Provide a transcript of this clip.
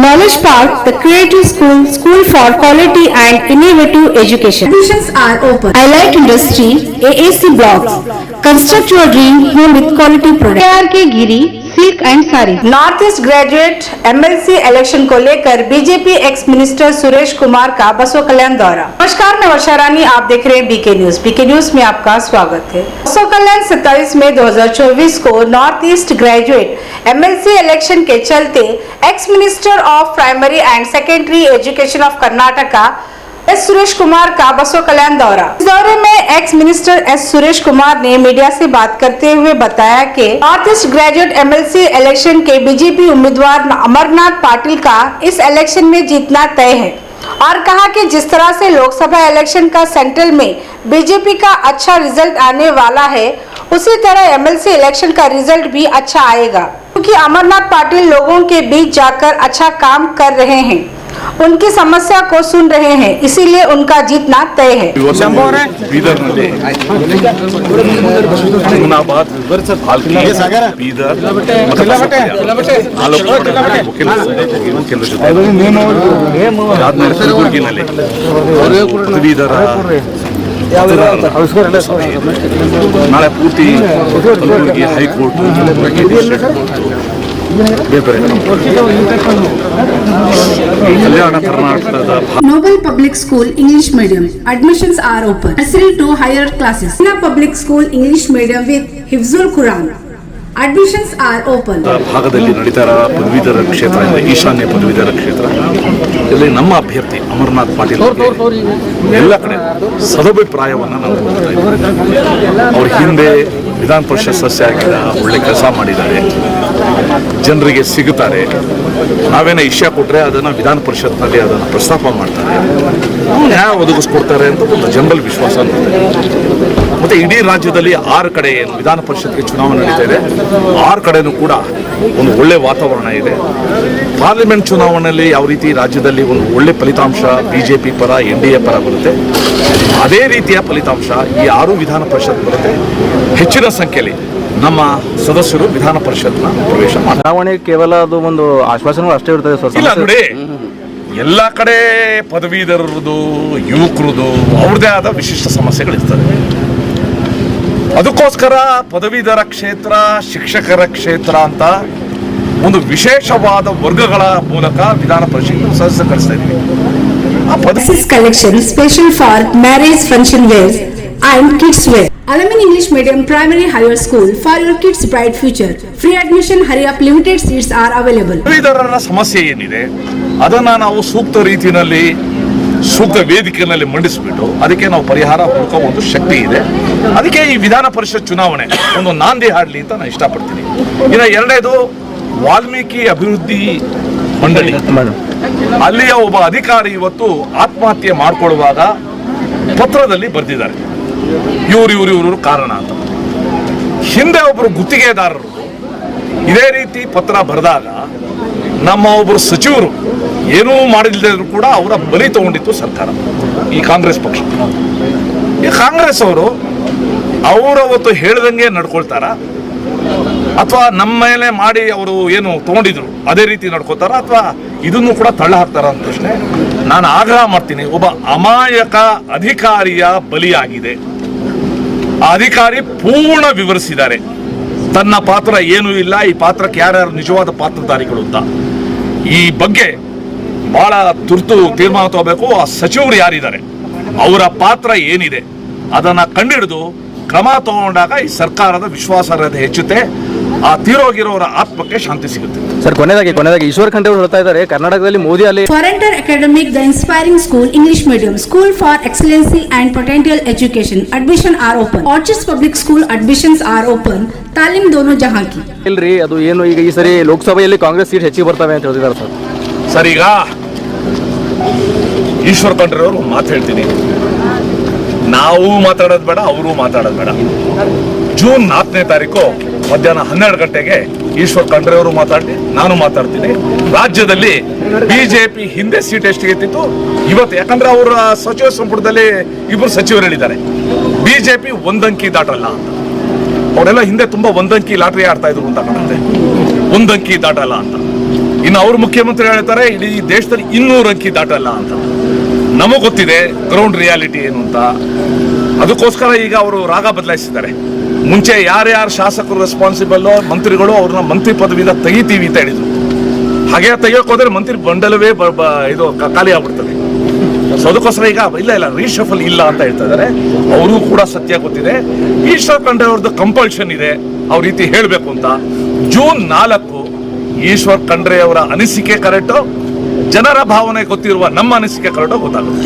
Knowledge Park, the Creative School, School for Quality and Innovative Education. Admissions are open. I Like Industry, AAC Blocks. Construct your dream home with quality products. KRK Giri, Silk and Sarees. North east graduate MLC election को लेकर BJP ex minister Suresh Kumar का बसों कल्याण दौरा। नमस्कार, मैं वर्षा रानी, आप देख रहे हैं बीके न्यूज। बीके न्यूज में आपका स्वागत है। बसों कल्याण 27 मई 2024 को north east graduate MLC election के चलते ex minister of primary and secondary education of Karnataka S Suresh Kumar का बसों कल्याण दौरा। इस दौरे में ex minister S Suresh Kumar ने मीडिया से बात करते हुए बताया कि north east graduate MLC election के बीजेपी उम्मीदवार अमरनाथ पाटिल का इस इलेक्शन में जीतना तय है और कहा कि जिस तरह से लोकसभा इलेक्शन का सेंट्रल में बीजेपी का अच्छा रिजल्ट आने वाला है, उसी तरह एमएलसी इलेक्शन का रिजल्ट भी अच्छा आएगा, क्योंकि अमरनाथ पाटिल लोगों के बीच जाकर अच्छा काम कर रहे हैं, उनकी समस्या को सुन रहे हैं, इसीलिए उनका जीतना तय है। ನಾಳೆ ಪೂರ್ತಿ ಹೈಕೋರ್ಟ್ ಕಲ್ಯಾಣ ಕರ್ನಾಟಕದ Noble Public School English Medium. Admissions are open. Nursery to higher classes. Sina Public School English Medium with Hifzul Quran. Admissions are open. ಭಾಗದಲ್ಲಿ ನಡೀತಾ ಇರೋ ಪದವೀಧರ ಕ್ಷೇತ್ರ ಈಶಾನ್ಯ ಪದವೀಧರ ಕ್ಷೇತ್ರ ಇಲ್ಲಿ ನಮ್ಮ ಅಭ್ಯರ್ಥಿ ಅಮರನಾಥ್ ಪಾಟೀಲ್ ಎಲ್ಲ ಕಡೆ ಸದಭಿಪ್ರಾಯವನ್ನು ನಾವು ನೋಡ್ತಾ ಇದ್ದೀವಿ. ಅವ್ರ ಹಿಂದೆ ವಿಧಾನ ಪರಿಷತ್ ಸದಸ್ಯ ಆಗಿದ್ದ ಒಳ್ಳೆ ಕೆಲಸ ಮಾಡಿದ್ದಾರೆ, ಜನರಿಗೆ ಸಿಗುತ್ತಾರೆ. ನಾವೇನೋ ಇಶ್ಯ ಕೊಟ್ಟರೆ ಅದನ್ನು ವಿಧಾನ ಪರಿಷತ್ನಲ್ಲಿ ಅದನ್ನು ಪ್ರಸ್ತಾಪ ಮಾಡ್ತಾರೆ, ನ್ಯಾಯ ಒದಗಿಸ್ಕೊಡ್ತಾರೆ ಅಂತ ಒಂದು ಜನರಲ್ ವಿಶ್ವಾಸ ನೋಡ್ತಾರೆ. ಮತ್ತು ಇಡೀ ರಾಜ್ಯದಲ್ಲಿ 6 ಕಡೆ ಏನು ವಿಧಾನ ಪರಿಷತ್ಗೆ ಚುನಾವಣೆ ನಡೀತಾ ಇದೆ, 6 ಕಡೆನೂ ಕೂಡ ಒಂದು ಒಳ್ಳೆ ವಾತಾವರಣ ಇದೆ. ಪಾರ್ಲಿಮೆಂಟ್ ಚುನಾವಣೆಯಲ್ಲಿ ಯಾವ ರೀತಿ ರಾಜ್ಯದಲ್ಲಿ ಒಂದು ಒಳ್ಳೆ ಫಲಿತಾಂಶ ಬಿಜೆಪಿ ಪರ NDA ಪರ ಬರುತ್ತೆ, ಅದೇ ರೀತಿಯ ಫಲಿತಾಂಶ ಈ 6 ವಿಧಾನ ಪರಿಷತ್ ಬರುತ್ತೆ. ಹೆಚ್ಚಿನ ಸಂಖ್ಯೆಯಲ್ಲಿ ನಮ್ಮ ಸದಸ್ಯರು ವಿಧಾನ ಪರಿಷತ್ನ ಪ್ರವೇಶ ಮಾಡ್ತಾರೆ. ಚುನಾವಣೆ ಕೇವಲ ಅದು ಒಂದು ಆಶ್ವಾಸನೆ ಅಷ್ಟೇ ಇರ್ತದೆ ಸರ್. ಇಲ್ಲ ನೋಡಿ, ಎಲ್ಲ ಕಡೆ ಪದವೀಧರರದು ಯುವಕರದು ಅವ್ರದೇ ಆದ ವಿಶಿಷ್ಟ ಸಮಸ್ಯೆಗಳಿರ್ತದೆ. ಅದಕ್ಕೋಸ್ಕರ ಪದವೀಧರ ಕ್ಷೇತ್ರ, ಶಿಕ್ಷಕರ ಕ್ಷೇತ್ರ ಅಂತ ಒಂದು ವಿಶೇಷವಾದ ವರ್ಗಗಳ ಮೂಲಕ ವಿಧಾನ ಪರಿಷತ್ ಸದಸ್ಯ ಕಳಿಸ್ತಾ ಇದ್ದೀವಿ. This collection special for marriage function wears and kids wear. Alamin English Medium Primary Higher School for your kids' bright future. Free admission, hurry up, limited seats are available. ಪದವೀಧರರ ಸಮಸ್ಯೆ ಏನಿದೆ ಅದನ್ನು ನಾವು ಸೂಕ್ತ ರೀತಿಯಲ್ಲಿ ಸೂಕ್ತ ವೇದಿಕೆಯಲ್ಲಿ ಮಂಡಿಸಿಬಿಟ್ಟು ಅದಕ್ಕೆ ನಾವು ಪರಿಹಾರ ಹುಡುಕೋ ಒಂದು ಶಕ್ತಿ ಇದೆ. ಅದಕ್ಕೆ ಈ ವಿಧಾನ ಪರಿಷತ್ ಚುನಾವಣೆ ಒಂದು ನಾಂದಿ ಹಾಡಲಿ ಅಂತ ನಾನು ಇಷ್ಟಪಡ್ತೀನಿ. ಇನ್ನು ಎರಡನೇದು ವಾಲ್ಮೀಕಿ ಅಭಿವೃದ್ಧಿ ಮಂಡಳಿ, ಅಲ್ಲಿಯ ಒಬ್ಬ ಅಧಿಕಾರಿ ಇವತ್ತು ಆತ್ಮಹತ್ಯೆ ಮಾಡಿಕೊಳ್ಳುವಾಗ ಪತ್ರದಲ್ಲಿ ಬರೆದಿದ್ದಾರೆ ಇವರು ಕಾರಣ ಅಂತ. ಹಿಂದೆ ಒಬ್ಬರು ಗುತ್ತಿಗೆದಾರರು ಇದೇ ರೀತಿ ಪತ್ರ ಬರೆದಾಗ ನಮ್ಮ ಒಬ್ಬರು ಸಚಿವರು ಏನೂ ಮಾಡಿಲ್ಲದಿದ್ರು ಕೂಡ ಅವರ ಬಲಿ ತಗೊಂಡಿತ್ತು ಸರ್ಕಾರ, ಈ ಕಾಂಗ್ರೆಸ್ ಪಕ್ಷ. ಈ ಕಾಂಗ್ರೆಸ್ ಅವರು ಅವತ್ತು ಹೇಳ್ದಂಗೆ ನಡ್ಕೊಳ್ತಾರ ಅಥವಾ ನಮ್ಮ ಮೇಲೆ ಮಾಡಿ ಅವರು ಏನು ತಗೊಂಡಿದ್ರು ಅದೇ ರೀತಿ ನಡ್ಕೋತಾರ ಅಥವಾ ಇದನ್ನು ಕೂಡ ತಳ್ಳ ಹಾಕ್ತಾರ ಅಂತ ಪ್ರಶ್ನೆ ನಾನು ಆಗ್ರಹ ಮಾಡ್ತೀನಿ. ಒಬ್ಬ ಅಮಾಯಕ ಅಧಿಕಾರಿಯ ಬಲಿಯಾಗಿದೆ. ಆ ಅಧಿಕಾರಿ ಪೂರ್ಣ ವಿವರಿಸಿದ್ದಾರೆ ತನ್ನ ಪಾತ್ರ ಏನೂ ಇಲ್ಲ, ಈ ಪಾತ್ರಕ್ಕೆ ಯಾರ್ಯಾರು ನಿಜವಾದ ಪಾತ್ರಧಾರಿಗಳು ಅಂತ. ಈ ಬಗ್ಗೆ ಬಹಳ ತುರ್ತು ತೀರ್ಮಾನ ತಗೋಬೇಕು. ಆ ಸಚಿವರು ಯಾರಿದ್ದಾರೆ, ಅವರ ಪಾತ್ರ ಏನಿದೆ ಅದನ್ನ ಕಂಡಿಡಿದು ಕ್ರಮ ತಗೊಂಡಾಗ ಈ ಸರ್ಕಾರದ ವಿಶ್ವಾಸಾರ್ಹತೆ ಹೆಚ್ಚುತ್ತೆ, ಆ ತೀರೋಗಿರೋರ ಆತ್ಮಕ್ಕೆ ಶಾಂತಿ ಸಿಗುತ್ತೆ. ಸರ್, ಕೊನೆಯದಾಗಿ ಈಶ್ವರ್ ಖಂಡ್ರೆ ಅವರು ಹೇಳ್ತಾ ಇದ್ದಾರೆ ಕರ್ನಾಟಕದಲ್ಲಿ ಮೋದಿ ಅಲ್ಲಿ Foreigner Academic, the inspiring school English medium school for excellency and potential education. Admission are open. Orchards Public School admissions are open. ತಾಲೀಮ್ ದೋನೋ ಜಹಾಂ ಕಿ. ಇಲ್ರಿ, ಅದು ಏನು ಈಗ ಈ ಸರಿ ಲೋಕಸಭೆಯಲ್ಲಿ ಕಾಂಗ್ರೆಸ್ ಸೀಟ್ ಹೆಚ್ಚಿಗೆ ಬರ್ತವೆ ಅಂತ ಹೇಳ್ತಿದ್ದಾರೆ ಸರ್. ಸರ್, ಈಗ ಈಶ್ವರ್ ಖಂಡ್ರೆ ಅವರು ಮಾತು ಹೇಳ್ತೀನಿ, ನಾವು ಮಾತಾಡೋದು ಬೇಡ, ಅವರು ಮಾತಾಡೋದು ಬೇಡ. ಜೂನ್ 4ನೇ ತಾರೀಕು ಮಧ್ಯಾಹ್ನ 12 ಗಂಟೆಗೆ ಈಶ್ವರ್ ಖಂಡ್ರೆ ಅವರು ಮಾತಾಡಿ, ನಾನು ಮಾತಾಡ್ತೀನಿ. ರಾಜ್ಯದಲ್ಲಿ ಬಿಜೆಪಿ ಹಿಂದೆ ಸೀಟ್ ಎಷ್ಟಿಗೆ ಎತ್ತಿತ್ತು ಇವತ್ತು, ಯಾಕಂದ್ರೆ ಅವರ ಸಚಿವ ಸಂಪುಟದಲ್ಲಿ 2 ಸಚಿವರು ಹೇಳಿದ್ದಾರೆ ಬಿಜೆಪಿ ಒಂದಂಕಿ ದಾಟಲ್ಲ ಅಂತ. ಅವರೆಲ್ಲ ಹಿಂದೆ ತುಂಬಾ ಒಂದಂಕಿ ಲಾಟ್ರಿ ಆಡ್ತಾ ಇದ್ರು ಅಂತ ಕಾಣುತ್ತೆ, ಒಂದಂಕಿ ದಾಟಲ್ಲ ಅಂತ. ಇನ್ನು ಅವ್ರ ಮುಖ್ಯಮಂತ್ರಿ ಹೇಳ್ತಾರೆ ಇಡೀ ದೇಶದಲ್ಲಿ 200 ಅಂಕಿ ದಾಟಲ್ಲ ಅಂತ. ನಮಗ್ ಗೊತ್ತಿದೆ ಗ್ರೌಂಡ್ ರಿಯಾಲಿಟಿ ಏನು ಅಂತ. ಅದಕ್ಕೋಸ್ಕರ ಈಗ ಅವರು ರಾಗ ಬದಲಾಯಿಸಿದ್ದಾರೆ. ಮುಂಚೆ ಯಾರ್ಯಾರು ಶಾಸಕರು ರೆಸ್ಪಾನ್ಸಿಬಲ್ ಮಂತ್ರಿಗಳು ಅವ್ರನ್ನ ಮಂತ್ರಿ ಪದವಿಯಿಂದ ತೆಗಿತೀವಿ ಅಂತ ಹೇಳಿದ್ರು. ಹಾಗೆ ತೆಗಿಯೋಕೆ ಹೋದ್ರೆ ಮಂತ್ರಿ ಬಂಡಲವೇ ಇದು ಖಾಲಿ ಆಗ್ಬಿಡ್ತದೆ. ಸೊ ಅದಕ್ಕೋಸ್ಕರ ಈಗ ಇಲ್ಲ ರೀಶಫಲ್ ಇಲ್ಲ ಅಂತ ಹೇಳ್ತಾ ಇದ್ದಾರೆ. ಅವರು ಕೂಡ ಸತ್ಯ ಗೊತ್ತಿದೆ. ಈಶ್ವರ್ ಖಂಡ್ರೆ ಅವ್ರದ್ದು ಕಂಪಲ್ಷನ್ ಇದೆ ಅವ್ರ ರೀತಿ ಹೇಳಬೇಕು ಅಂತ. ಜೂನ್ 4 ಈಶ್ವರ್ ಖಂಡ್ರೆ ಅವರ ಅನಿಸಿಕೆ ಕರೆಕ್ಟು, ಜನರ ಭಾವನೆ ಗೊತ್ತಿರುವ ನಮ್ಮ ಅನಿಸಿಕೆ ಕರೆಕ್ಟು ಗೊತ್ತಾಗುತ್ತೆ.